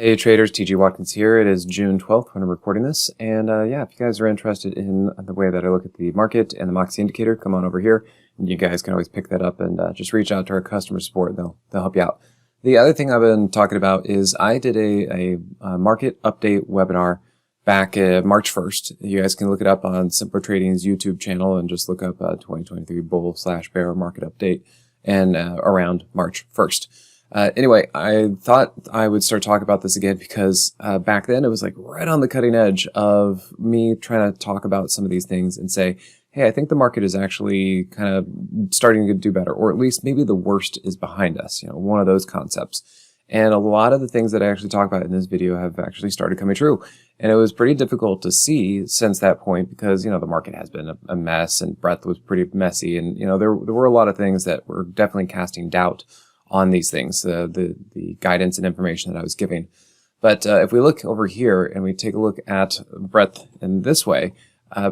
Hey traders, TG Watkins here. It is June 12th when I'm recording this. And yeah, if you guys are interested in the way that I look at the market and the Moxie indicator, come on over here. And you guys can always pick that up and just reach out to our customer support. They'll help you out. The other thing I've been talking about is I did a market update webinar back March 1st. You guys can look it up on Simpler Trading's YouTube channel and just look up 2023 bull/bear market update and around March 1st. Anyway, I thought I would start talking about this again because back then it was like right on the cutting edge of me trying to talk about some of these things and say, hey, I think the market is actually kind of starting to do better, or at least maybe the worst is behind us, one of those concepts. And a lot of the things that I actually talk about in this video have actually started coming true. And it was pretty difficult to see since that point because, the market has been a mess and breadth was pretty messy. And, there were a lot of things that were definitely casting doubt on these things, the guidance and information that I was giving. But if we look over here and we take a look at breadth in this way,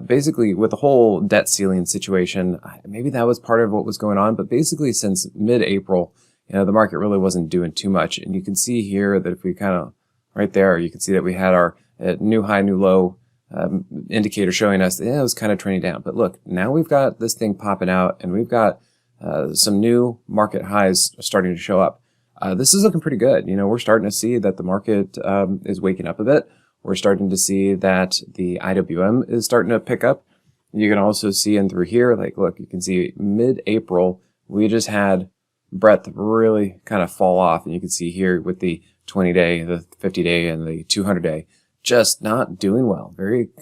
basically with the whole debt ceiling situation, maybe that was part of what was going on. But basically since mid-April, the market really wasn't doing too much. And you can see here that if we kind of right there, you can see that we had our new high, new low indicator showing us that it was kind of trending down. But look, now we've got this thing popping out and we've got some new market highs starting to show up. This is looking pretty good. We're starting to see that the market is waking up a bit. We're starting to see that the IWM is starting to pick up. You can also see in through here, like, look, you can see mid-April, we just had breadth really kind of fall off. And you can see here with the 20-day, the 50-day, and the 200-day, just not doing well.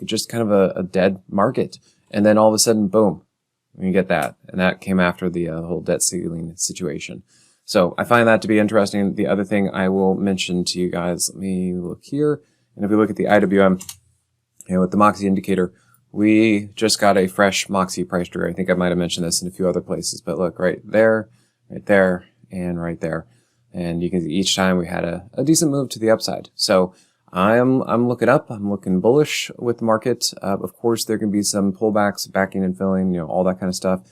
Just kind of a dead market. And then all of a sudden, boom. You get that, and that came after the whole debt ceiling situation. So I find that to be interesting. The other thing I will mention to you guys, let me look here, and if we look at the IWM, with the Moxie indicator, we just got a fresh Moxie price trigger. I think I might have mentioned this in a few other places, but look right there, and right there, and you can see each time we had a decent move to the upside. So I'm looking up. I'm looking bullish with the market. Of course, there can be some pullbacks, backing and filling, all that kind of stuff.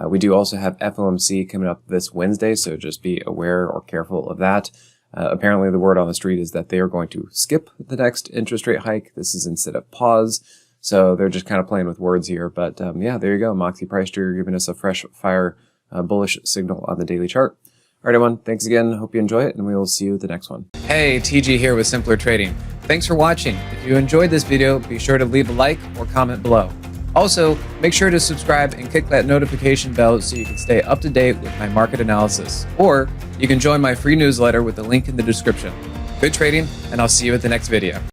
We do also have FOMC coming up this Wednesday, so just be aware or careful of that. Apparently, the word on the street is that they are going to skip the next interest rate hike. This is instead of pause. So they're just kind of playing with words here. But yeah, there you go. Moxie price trigger giving us a fresh fire bullish signal on the daily chart. All right, everyone. Thanks again. Hope you enjoy it, and we will see you at the next one. Hey, TG here with Simpler Trading. Thanks for watching. If you enjoyed this video, be sure to leave a like or comment below. Also, make sure to subscribe and click that notification bell so you can stay up to date with my market analysis. Or you can join my free newsletter with the link in the description. Good trading, and I'll see you at the next video.